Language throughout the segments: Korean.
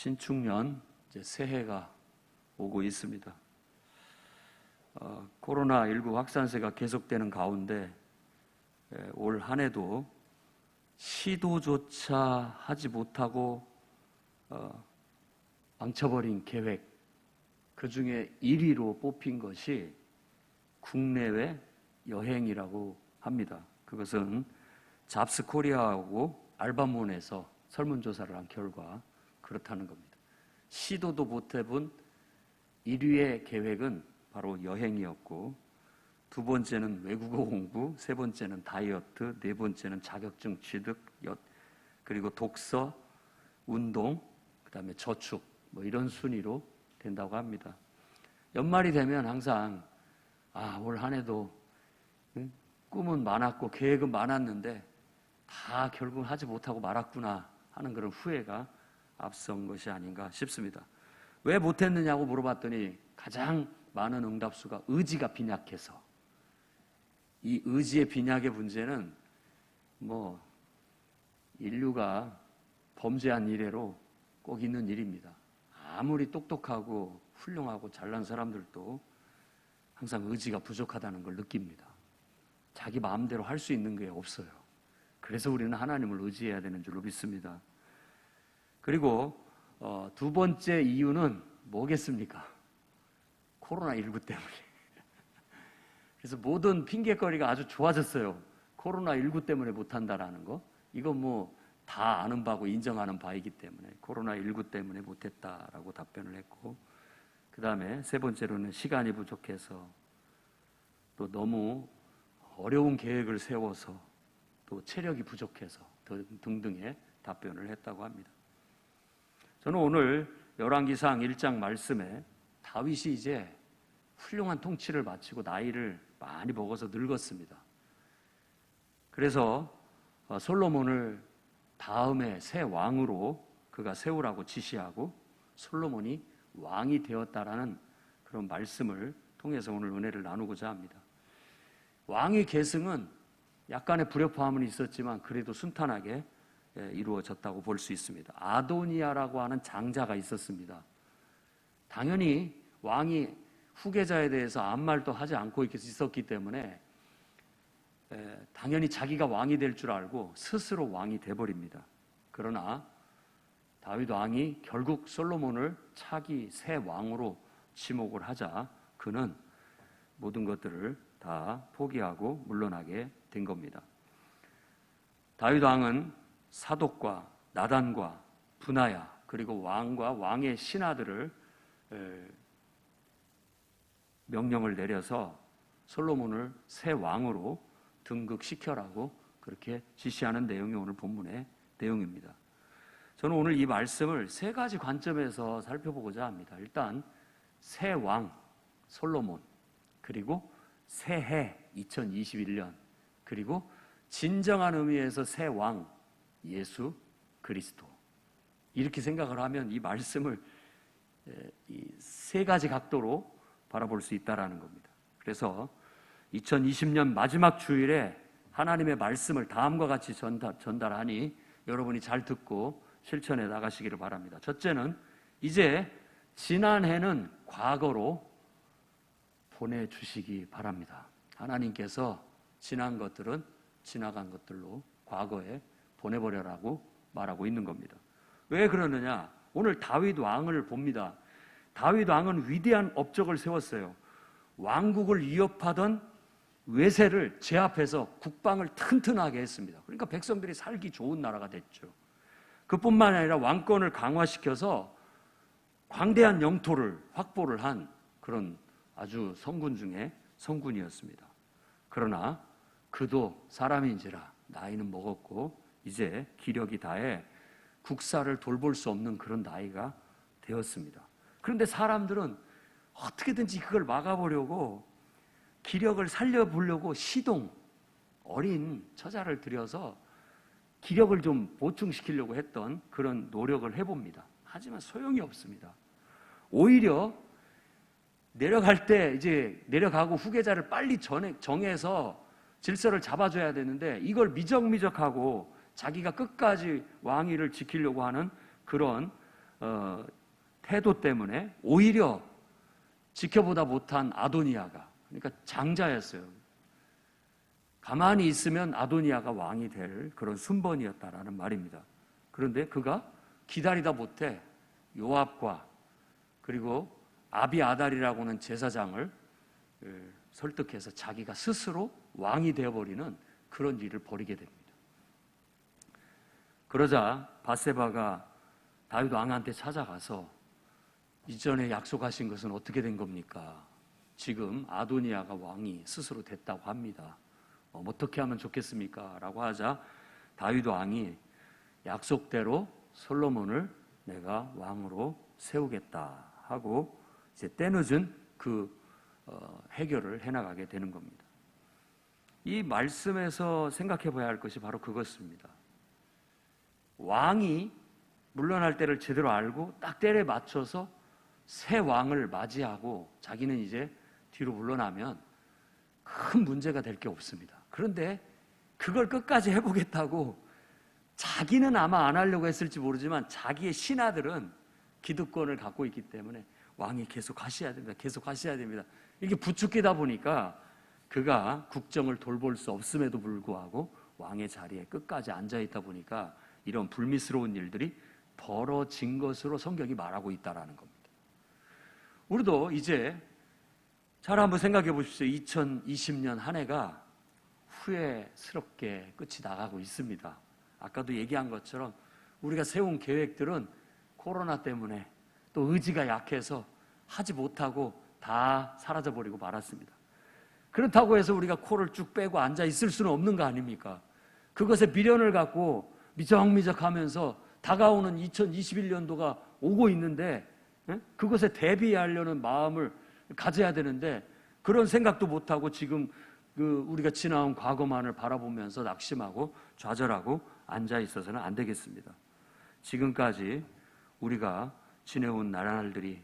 신축년 이제 새해가 오고 있습니다. 코로나19 확산세가 계속되는 가운데 올 한 해도 시도조차 하지 못하고 망쳐버린 계획, 그 중에 1위로 뽑힌 것이 국내외 여행이라고 합니다. 그것은 잡스코리아하고 알바몬에서 설문조사를 한 결과 그렇다는 겁니다. 시도도 못 해본 1위의 계획은 바로 여행이었고, 두 번째는 외국어 공부, 세 번째는 다이어트, 네 번째는 자격증 취득, 그리고 독서, 운동, 그 다음에 저축, 이런 순위로 된다고 합니다. 연말이 되면 항상 올 한 해도 꿈은 많았고 계획은 많았는데 다 결국 하지 못하고 말았구나 하는 그런 후회가 앞선 것이 아닌가 싶습니다. 왜 못했느냐고 물어봤더니 가장 많은 응답수가 의지가 빈약해서, 이 의지의 빈약의 문제는 인류가 범죄한 이래로 꼭 있는 일입니다. 아무리 똑똑하고 훌륭하고 잘난 사람들도 항상 의지가 부족하다는 걸 느낍니다. 자기 마음대로 할 수 있는 게 없어요. 그래서 우리는 하나님을 의지해야 되는 줄로 믿습니다. 그리고 두 번째 이유는 뭐겠습니까? 코로나19 때문에. 그래서 모든 핑계거리가 아주 좋아졌어요. 코로나19 때문에 못한다라는 거. 이거 다 아는 바고 인정하는 바이기 때문에 코로나19 때문에 못했다라고 답변을 했고, 그 다음에 세 번째로는 시간이 부족해서, 또 너무 어려운 계획을 세워서, 또 체력이 부족해서 등등의 답변을 했다고 합니다. 저는 오늘 열왕기상 1장 말씀에 다윗이 이제 훌륭한 통치를 마치고 나이를 많이 먹어서 늙었습니다. 그래서 솔로몬을 다음에 새 왕으로 그가 세우라고 지시하고 솔로몬이 왕이 되었다라는 그런 말씀을 통해서 오늘 은혜를 나누고자 합니다. 왕의 계승은 약간의 불협화음은 있었지만 그래도 순탄하게 이루어졌다고 볼 수 있습니다. 아도니아라고 하는 장자가 있었습니다. 당연히 왕이 후계자에 대해서 아무 말도 하지 않고 있었기 때문에 당연히 자기가 왕이 될 줄 알고 스스로 왕이 돼버립니다. 그러나 다윗 왕이 결국 솔로몬을 차기 새 왕으로 지목을 하자 그는 모든 것들을 다 포기하고 물러나게 된 겁니다. 다윗 왕은 사독과 나단과 분하야, 그리고 왕과 왕의 신하들을 명령을 내려서 솔로몬을 새 왕으로 등극시켜라고 그렇게 지시하는 내용이 오늘 본문의 내용입니다. 저는 오늘 이 말씀을 세 가지 관점에서 살펴보고자 합니다. 일단 새 왕 솔로몬, 그리고 새해 2021년, 그리고 진정한 의미에서 새 왕 예수 그리스도, 이렇게 생각을 하면 이 말씀을 이 세 가지 각도로 바라볼 수 있다라는 겁니다. 그래서 2020년 마지막 주일에 하나님의 말씀을 다음과 같이 전달하니 여러분이 잘 듣고 실천해 나가시기를 바랍니다. 첫째는 이제 지난해는 과거로 보내주시기 바랍니다. 하나님께서 지난 것들은 지나간 것들로 과거에 보내버려라고 말하고 있는 겁니다. 왜 그러느냐? 오늘 다윗 왕을 봅니다. 다윗 왕은 위대한 업적을 세웠어요. 왕국을 위협하던 외세를 제압해서 국방을 튼튼하게 했습니다. 그러니까 백성들이 살기 좋은 나라가 됐죠. 그뿐만 아니라 왕권을 강화시켜서 광대한 영토를 확보를 한 그런 아주 성군 중에 성군이었습니다. 그러나 그도 사람인지라 나이는 먹었고 이제 기력이 다해 국사를 돌볼 수 없는 그런 나이가 되었습니다. 그런데 사람들은 어떻게든지 그걸 막아보려고 기력을 살려보려고 어린 처자를 들여서 기력을 좀 보충시키려고 했던 그런 노력을 해봅니다. 하지만 소용이 없습니다. 오히려 내려갈 때 이제 내려가고 후계자를 빨리 정해서 질서를 잡아줘야 되는데 이걸 미적미적하고 자기가 끝까지 왕위를 지키려고 하는 그런 태도 때문에 오히려 지켜보다 못한 아도니아가, 그러니까 장자였어요. 가만히 있으면 아도니아가 왕이 될 그런 순번이었다라는 말입니다. 그런데 그가 기다리다 못해 요압과 그리고 아비아달이라고 하는 제사장을 설득해서 자기가 스스로 왕이 되어버리는 그런 일을 벌이게 됩니다. 그러자 밧세바가 다윗 왕한테 찾아가서 이전에 약속하신 것은 어떻게 된 겁니까? 지금 아도니아가 왕이 스스로 됐다고 합니다. 어떻게 하면 좋겠습니까? 라고 하자 다윗 왕이 약속대로 솔로몬을 내가 왕으로 세우겠다 하고 이제 때늦은 그 해결을 해나가게 되는 겁니다. 이 말씀에서 생각해 봐야 할 것이 바로 그것입니다. 왕이 물러날 때를 제대로 알고 딱 때에 맞춰서 새 왕을 맞이하고 자기는 이제 뒤로 물러나면 큰 문제가 될 게 없습니다. 그런데 그걸 끝까지 해보겠다고 자기는 아마 안 하려고 했을지 모르지만 자기의 신하들은 기득권을 갖고 있기 때문에 왕이 계속 하셔야 됩니다. 계속 하셔야 됩니다. 이렇게 부추기다 보니까 그가 국정을 돌볼 수 없음에도 불구하고 왕의 자리에 끝까지 앉아있다 보니까 이런 불미스러운 일들이 벌어진 것으로 성경이 말하고 있다는 겁니다. 우리도 이제 잘 한번 생각해 보십시오. 2020년 한 해가 후회스럽게 끝이 나가고 있습니다. 아까도 얘기한 것처럼 우리가 세운 계획들은 코로나 때문에 또 의지가 약해서 하지 못하고 다 사라져버리고 말았습니다. 그렇다고 해서 우리가 코를 쭉 빼고 앉아 있을 수는 없는 거 아닙니까? 그것에 미련을 갖고 미적미적하면서 다가오는 2021년도가 오고 있는데 그것에 대비하려는 마음을 가져야 되는데 그런 생각도 못하고 지금 우리가 지나온 과거만을 바라보면서 낙심하고 좌절하고 앉아 있어서는 안 되겠습니다. 지금까지 우리가 지내온 나날들이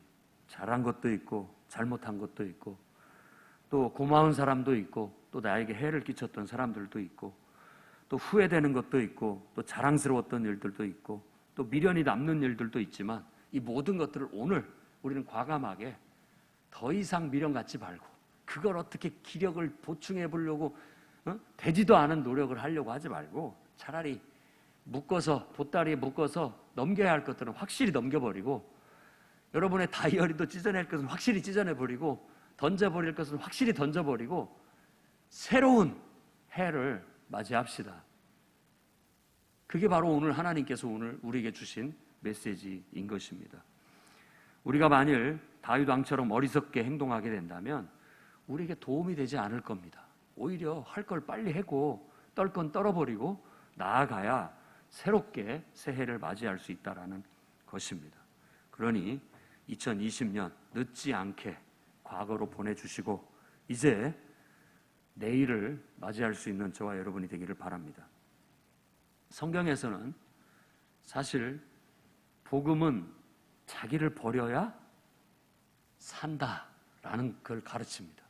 잘한 것도 있고 잘못한 것도 있고 또 고마운 사람도 있고 또 나에게 해를 끼쳤던 사람들도 있고 또 후회되는 것도 있고 또 자랑스러웠던 일들도 있고 또 미련이 남는 일들도 있지만 이 모든 것들을 오늘 우리는 과감하게 더 이상 미련 갖지 말고 그걸 어떻게 기력을 보충해 보려고 되지도 않은 노력을 하려고 하지 말고 차라리 묶어서 보따리에 묶어서 넘겨야 할 것들은 확실히 넘겨버리고 여러분의 다이어리도 찢어낼 것은 확실히 찢어내버리고 던져버릴 것은 확실히 던져버리고 새로운 해를 맞이합시다. 그게 바로 오늘 하나님께서 오늘 우리에게 주신 메시지인 것입니다. 우리가 만일 다윗 왕처럼 어리석게 행동하게 된다면 우리에게 도움이 되지 않을 겁니다. 오히려 할 걸 빨리 하고 떨 건 떨어버리고 나아가야 새롭게 새해를 맞이할 수 있다는 것입니다. 그러니 2020년 늦지 않게 과거로 보내주시고 이제 내일을 맞이할 수 있는 저와 여러분이 되기를 바랍니다. 성경에서는 사실 복음은 자기를 버려야 산다라는 걸 가르칩니다.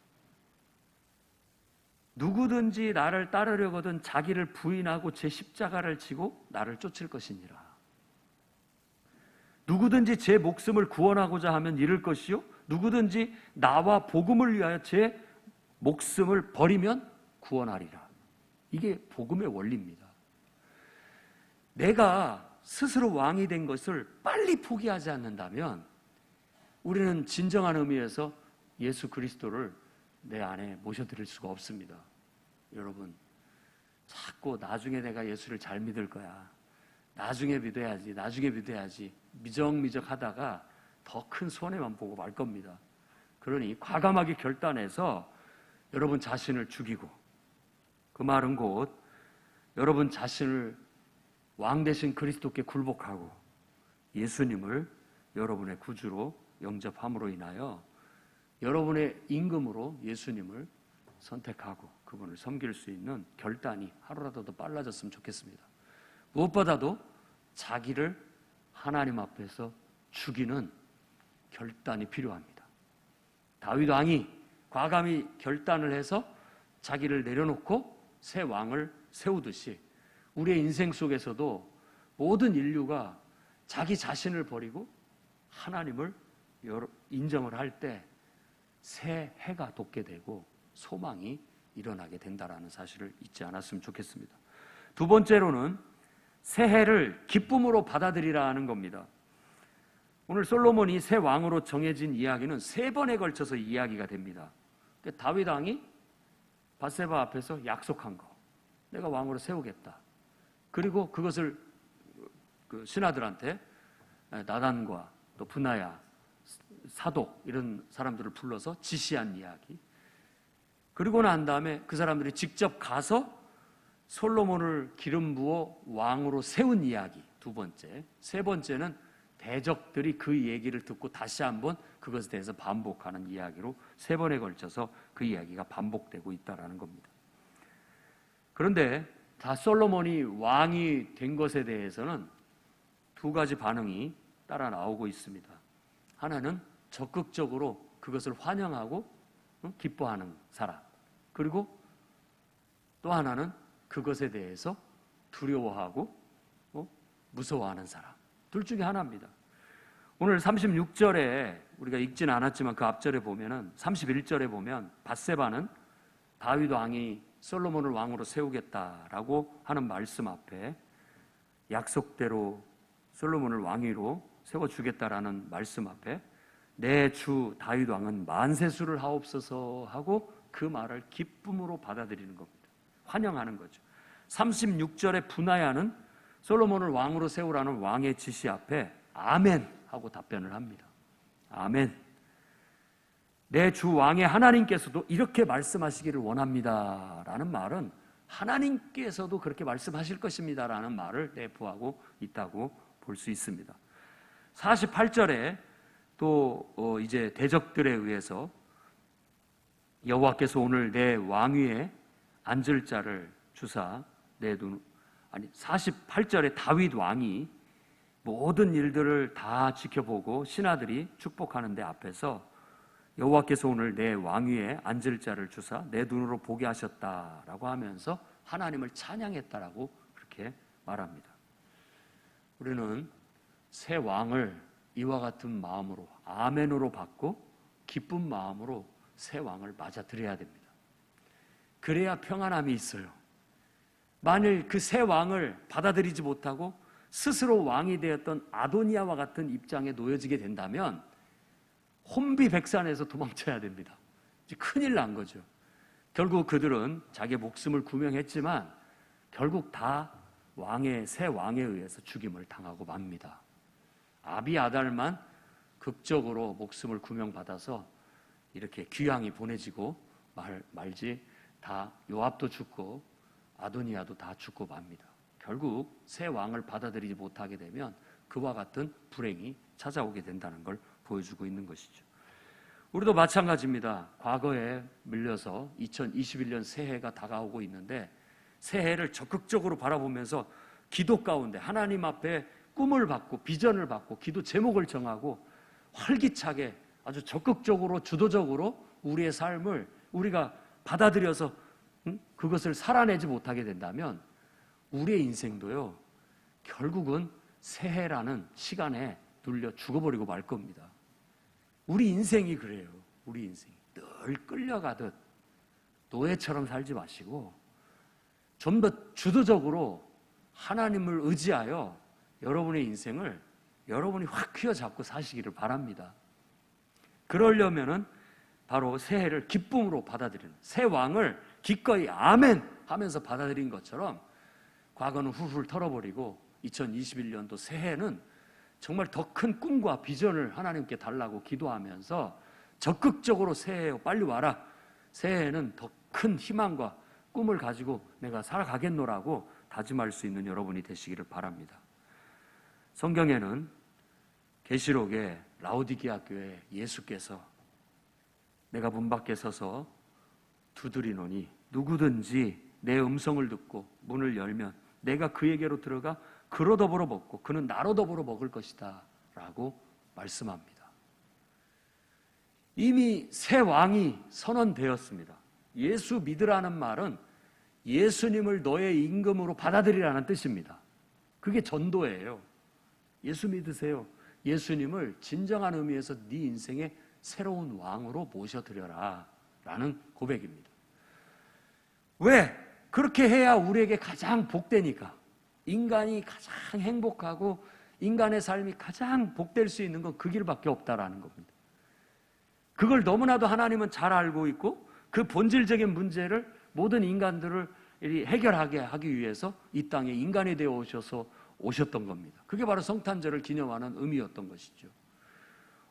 누구든지 나를 따르려거든 자기를 부인하고 제 십자가를 지고 나를 쫓을 것이니라. 누구든지 제 목숨을 구원하고자 하면 잃을 것이요 누구든지 나와 복음을 위하여 제 목숨을 버리면 구원하리라. 이게 복음의 원리입니다. 내가 스스로 왕이 된 것을 빨리 포기하지 않는다면 우리는 진정한 의미에서 예수 그리스도를 내 안에 모셔드릴 수가 없습니다. 여러분, 자꾸 나중에 내가 예수를 잘 믿을 거야. 나중에 믿어야지. 미적미적 하다가 더 큰 손해만 보고 말 겁니다. 그러니 과감하게 결단해서 여러분 자신을 죽이고 그 말은 곧 여러분 자신을 왕 되신 그리스도께 굴복하고 예수님을 여러분의 구주로 영접함으로 인하여 여러분의 임금으로 예수님을 선택하고 그분을 섬길 수 있는 결단이 하루라도 더 빨라졌으면 좋겠습니다. 무엇보다도 자기를 하나님 앞에서 죽이는 결단이 필요합니다. 다윗 왕이 과감히 결단을 해서 자기를 내려놓고 새 왕을 세우듯이 우리의 인생 속에서도 모든 인류가 자기 자신을 버리고 하나님을 인정을 할 때 새 해가 돋게 되고 소망이 일어나게 된다는 사실을 잊지 않았으면 좋겠습니다. 두 번째로는 새해를 기쁨으로 받아들이라는 겁니다. 오늘 솔로몬이 새 왕으로 정해진 이야기는 3번에 걸쳐서 이야기가 됩니다. 다윗 왕이 밧세바 앞에서 약속한 거, 내가 왕으로 세우겠다. 그리고 그것을 그 신하들한테 나단과 또 브나야, 사독 이런 사람들을 불러서 지시한 이야기. 그리고 난 다음에 그 사람들이 직접 가서 솔로몬을 기름 부어 왕으로 세운 이야기, 두 번째. 세 번째는 대적들이 그 얘기를 듣고 다시 한번 그것에 대해서 반복하는 이야기로 3번에 걸쳐서 그 이야기가 반복되고 있다는 겁니다. 그런데 다 솔로몬이 왕이 된 것에 대해서는 2가지 반응이 따라 나오고 있습니다. 하나는 적극적으로 그것을 환영하고 기뻐하는 사람, 그리고 또 하나는 그것에 대해서 두려워하고 무서워하는 사람. 둘 중에 하나입니다. 오늘 36절에 우리가 읽지는 않았지만 그 앞절에 보면은 31절에 보면 밧세바는 다윗 왕이 솔로몬을 왕으로 세우겠다라고 하는 말씀 앞에 약속대로 솔로몬을 왕위로 세워주겠다라는 말씀 앞에 내 주 다윗 왕은 만세수를 하옵소서 하고 그 말을 기쁨으로 받아들이는 겁니다. 환영하는 거죠. 36절에 분하야는 솔로몬을 왕으로 세우라는 왕의 지시 앞에 아멘 하고 답변을 합니다. 아멘. 내 주 왕의 하나님께서도 이렇게 말씀하시기를 원합니다 라는 말은 하나님께서도 그렇게 말씀하실 것입니다 라는 말을 내포하고 있다고 볼 수 있습니다. 48절에 또 이제 대적들에 의해서 여호와께서 오늘 내 왕위에 앉을 자를 주사 내 눈, 48절에 다윗 왕이 모든 일들을 다 지켜보고 신하들이 축복하는 데 앞에서 여호와께서 오늘 내 왕위에 앉을 자를 주사 내 눈으로 보게 하셨다라고 하면서 하나님을 찬양했다라고 그렇게 말합니다. 우리는 새 왕을 이와 같은 마음으로 아멘으로 받고 기쁜 마음으로 새 왕을 맞아들여야 됩니다. 그래야 평안함이 있어요. 만일 그 새 왕을 받아들이지 못하고 스스로 왕이 되었던 아도니아와 같은 입장에 놓여지게 된다면 혼비백산에서 도망쳐야 됩니다. 이제 큰일 난 거죠. 결국 그들은 자기 목숨을 구명했지만 결국 다 새 왕에 의해서 죽임을 당하고 맙니다. 아비아달만 극적으로 목숨을 구명받아서 이렇게 귀양이 보내지고 말지 다 요압도 죽고 아도니아도 다 죽고 맙니다. 결국 새 왕을 받아들이지 못하게 되면 그와 같은 불행이 찾아오게 된다는 걸 보여주고 있는 것이죠. 우리도 마찬가지입니다. 과거에 밀려서 2021년 새해가 다가오고 있는데 새해를 적극적으로 바라보면서 기도 가운데 하나님 앞에 꿈을 받고 비전을 받고 기도 제목을 정하고 활기차게 아주 적극적으로 주도적으로 우리의 삶을 우리가 받아들여서 그것을 살아내지 못하게 된다면 우리의 인생도요 결국은 새해라는 시간에 눌려 죽어버리고 말 겁니다. 우리 인생이 그래요. 우리 인생이 늘 끌려가듯 노예처럼 살지 마시고 좀 더 주도적으로 하나님을 의지하여 여러분의 인생을 여러분이 확 휘어잡고 사시기를 바랍니다. 그러려면은 바로 새해를 기쁨으로 받아들이는 새 왕을 기꺼이 아멘 하면서 받아들인 것처럼 과거는 훌훌 털어버리고 2021년도 새해는 정말 더 큰 꿈과 비전을 하나님께 달라고 기도하면서 적극적으로 새해요 빨리 와라. 새해에는 더 큰 희망과 꿈을 가지고 내가 살아가겠노라고 다짐할 수 있는 여러분이 되시기를 바랍니다. 성경에는 계시록에 라오디게아 교회 예수께서 내가 문 밖에 서서 두드리노니 누구든지 내 음성을 듣고 문을 열면 내가 그에게로 들어가 그로 더불어 먹고 그는 나로 더불어 먹을 것이다 라고 말씀합니다. 이미 새 왕이 선언되었습니다. 예수 믿으라는 말은 예수님을 너의 임금으로 받아들이라는 뜻입니다. 그게 전도예요. 예수 믿으세요. 예수님을 진정한 의미에서 네 인생의 새로운 왕으로 모셔드려라 라는 고백입니다. 왜? 그렇게 해야 우리에게 가장 복되니까. 인간이 가장 행복하고 인간의 삶이 가장 복될 수 있는 건 그 길밖에 없다라는 겁니다. 그걸 너무나도 하나님은 잘 알고 있고 그 본질적인 문제를 모든 인간들을 해결하게 하기 위해서 이 땅에 인간이 되어 오셨던 겁니다. 그게 바로 성탄절을 기념하는 의미였던 것이죠.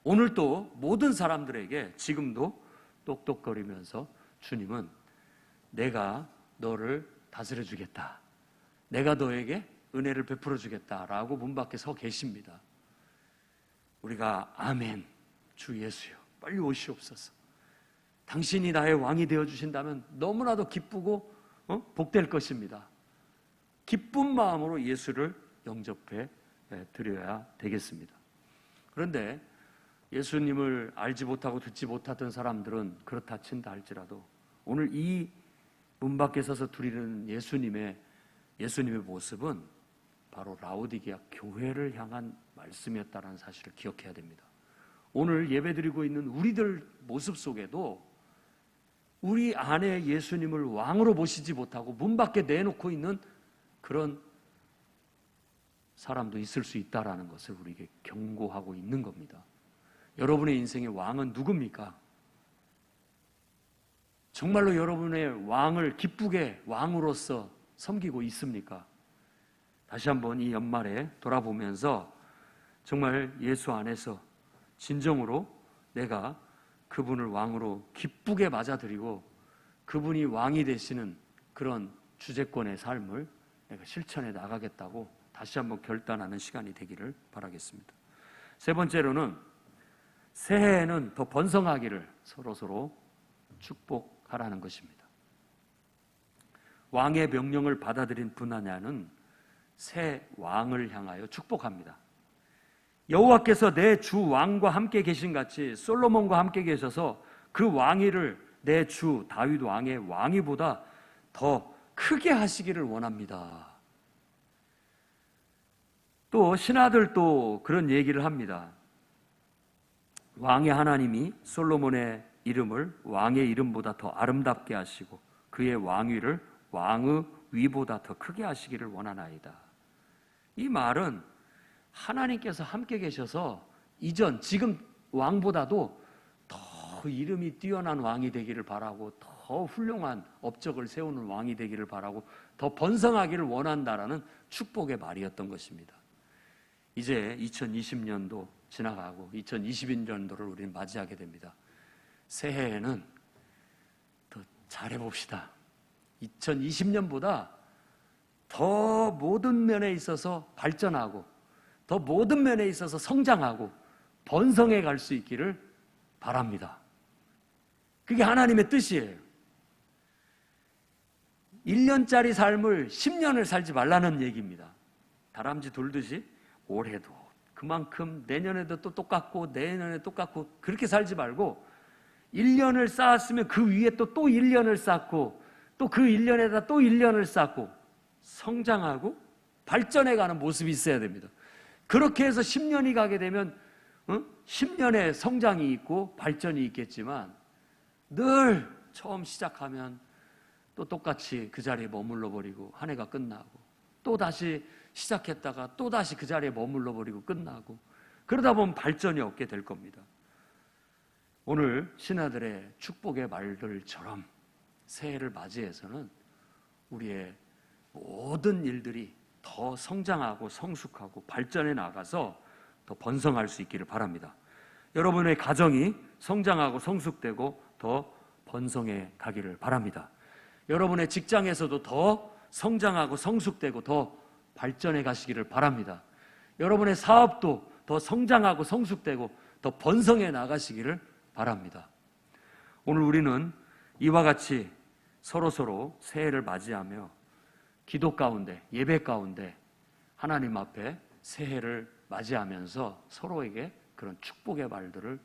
오늘도 모든 사람들에게 지금도 똑똑거리면서 주님은 내가 너를 다스려 주겠다. 내가 너에게 은혜를 베풀어 주겠다라고 문 밖에 서 계십니다. 우리가 아멘, 주 예수여 빨리 오시옵소서. 당신이 나의 왕이 되어 주신다면 너무나도 기쁘고 복될 것입니다. 기쁜 마음으로 예수를 영접해 드려야 되겠습니다. 그런데 예수님을 알지 못하고 듣지 못하던 사람들은 그렇다 친다 할지라도 오늘 이 문 밖에 서서 드리는 예수님의 모습은 바로 라오디게아 교회를 향한 말씀이었다는 사실을 기억해야 됩니다. 오늘 예배드리고 있는 우리들 모습 속에도 우리 안에 예수님을 왕으로 모시지 못하고 문 밖에 내놓고 있는 그런 사람도 있을 수 있다는 것을 우리에게 경고하고 있는 겁니다. 여러분의 인생의 왕은 누굽니까? 정말로 여러분의 왕을 기쁘게 왕으로서 섬기고 있습니까? 다시 한번 이 연말에 돌아보면서 정말 예수 안에서 진정으로 내가 그분을 왕으로 기쁘게 맞아들이고 그분이 왕이 되시는 그런 주재권의 삶을 내가 실천해 나가겠다고 다시 한번 결단하는 시간이 되기를 바라겠습니다. 세 번째로는 새해에는 더 번성하기를 서로서로 축복하라는 것입니다. 왕의 명령을 받아들인 분하냐는 새 왕을 향하여 축복합니다. 여호와께서 내 주 왕과 함께 계신 같이 솔로몬과 함께 계셔서 그 왕위를 내 주 다윗 왕의 왕위보다 더 크게 하시기를 원합니다. 또 신하들도 그런 얘기를 합니다. 왕의 하나님이 솔로몬의 이름을 왕의 이름보다 더 아름답게 하시고 그의 왕위를 왕의 위보다 더 크게 하시기를 원하나이다. 이 말은 하나님께서 함께 계셔서 지금 왕보다도 더 이름이 뛰어난 왕이 되기를 바라고 더 훌륭한 업적을 세우는 왕이 되기를 바라고 더 번성하기를 원한다라는 축복의 말이었던 것입니다. 이제 2020년도 지나가고 2021년도를 우리는 맞이하게 됩니다. 새해에는 더 잘해봅시다. 2020년보다 더 모든 면에 있어서 발전하고 더 모든 면에 있어서 성장하고 번성해 갈 수 있기를 바랍니다. 그게 하나님의 뜻이에요. 1년짜리 삶을 10년을 살지 말라는 얘기입니다. 다람쥐 돌듯이 올해도 그만큼 내년에도 또 똑같고 내년에 똑같고 그렇게 살지 말고 1년을 쌓았으면 그 위에 또 1년을 쌓고 또 그 1년에다 또 1년을 쌓고 성장하고 발전해가는 모습이 있어야 됩니다. 그렇게 해서 10년이 가게 되면 10년의 성장이 있고 발전이 있겠지만 늘 처음 시작하면 또 똑같이 그 자리에 머물러 버리고 한 해가 끝나고 또 다시 시작했다가 또 다시 그 자리에 머물러 버리고 끝나고 그러다 보면 발전이 없게 될 겁니다. 오늘 신하들의 축복의 말들처럼 새해를 맞이해서는 우리의 모든 일들이 더 성장하고 성숙하고 발전해 나가서 더 번성할 수 있기를 바랍니다. 여러분의 가정이 성장하고 성숙되고 더 번성해 가기를 바랍니다. 여러분의 직장에서도 더 성장하고 성숙되고 더 발전해 가시기를 바랍니다. 여러분의 사업도 더 성장하고 성숙되고 더 번성해 나가시기를 바랍니다. 오늘 우리는 이와 같이 서로서로 새해를 맞이하며 기도 가운데, 예배 가운데 하나님 앞에 새해를 맞이하면서 서로에게 그런 축복의 말들을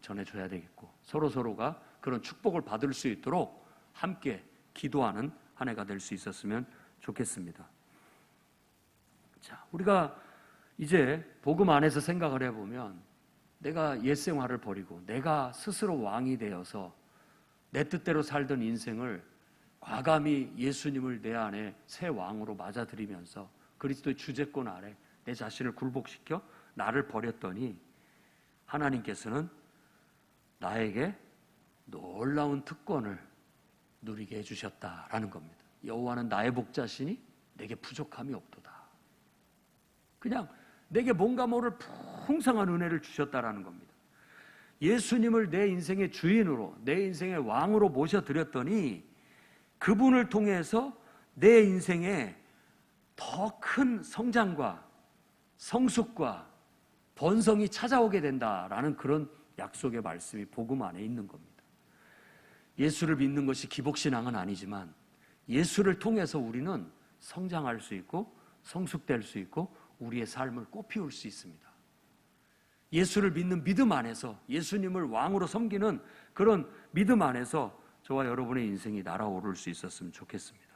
전해줘야 되겠고 서로서로가 그런 축복을 받을 수 있도록 함께 기도하는 한 해가 될 수 있었으면 좋겠습니다. 자, 우리가 이제 복음 안에서 생각을 해보면 내가 옛 생활을 버리고 내가 스스로 왕이 되어서 내 뜻대로 살던 인생을 과감히 예수님을 내 안에 새 왕으로 맞아들이면서 그리스도의 주재권 아래 내 자신을 굴복시켜 나를 버렸더니 하나님께서는 나에게 놀라운 특권을 누리게 해주셨다라는 겁니다. 여호와는 나의 목자시니 내게 부족함이 없도다. 그냥 내게 뭔가 모를 풍성한 은혜를 주셨다라는 겁니다. 예수님을 내 인생의 주인으로, 내 인생의 왕으로 모셔드렸더니 그분을 통해서 내 인생에 더 큰 성장과 성숙과 번성이 찾아오게 된다라는 그런 약속의 말씀이 복음 안에 있는 겁니다. 예수를 믿는 것이 기복신앙은 아니지만 예수를 통해서 우리는 성장할 수 있고 성숙될 수 있고 우리의 삶을 꽃피울 수 있습니다. 예수를 믿는 믿음 안에서 예수님을 왕으로 섬기는 그런 믿음 안에서 저와 여러분의 인생이 날아오를 수 있었으면 좋겠습니다.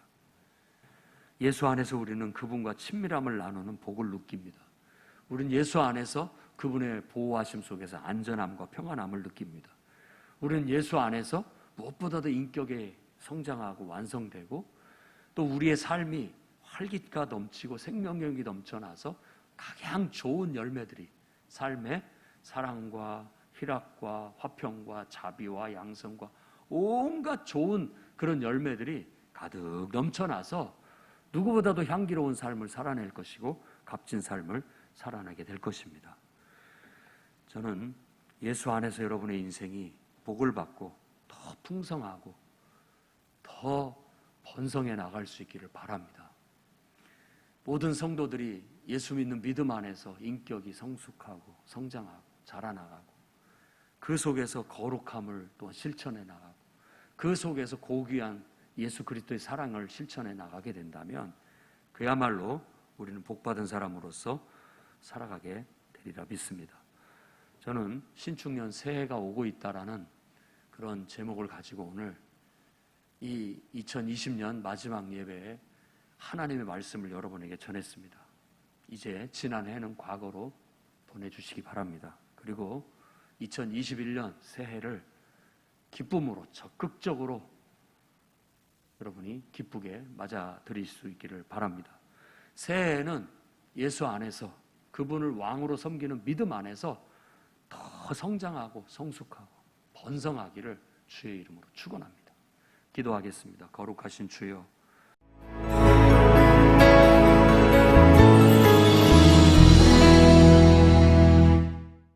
예수 안에서 우리는 그분과 친밀함을 나누는 복을 느낍니다. 우리는 예수 안에서 그분의 보호하심 속에서 안전함과 평안함을 느낍니다. 우리는 예수 안에서 무엇보다도 인격에 성장하고 완성되고 또 우리의 삶이 활기가 넘치고 생명력이 넘쳐나서 가장 좋은 열매들이 삶의 사랑과 희락과 화평과 자비와 양성과 온갖 좋은 그런 열매들이 가득 넘쳐나서 누구보다도 향기로운 삶을 살아낼 것이고 값진 삶을 살아내게 될 것입니다. 저는 예수 안에서 여러분의 인생이 복을 받고 더 풍성하고 더 번성해 나갈 수 있기를 바랍니다. 모든 성도들이 예수 믿는 믿음 안에서 인격이 성숙하고 성장하고 자라나가고 그 속에서 거룩함을 또 실천해 나가고 그 속에서 고귀한 예수 그리스도의 사랑을 실천해 나가게 된다면 그야말로 우리는 복받은 사람으로서 살아가게 되리라 믿습니다. 저는 신축년 새해가 오고 있다라는 그런 제목을 가지고 오늘 이 2020년 마지막 예배에 하나님의 말씀을 여러분에게 전했습니다. 이제 지난 해는 과거로 보내주시기 바랍니다. 그리고 2021년 새해를 기쁨으로 적극적으로 여러분이 기쁘게 맞아들일 수 있기를 바랍니다. 새해에는 예수 안에서 그분을 왕으로 섬기는 믿음 안에서 더 성장하고 성숙하고 번성하기를 주의 이름으로 축원합니다. 기도하겠습니다. 거룩하신 주여,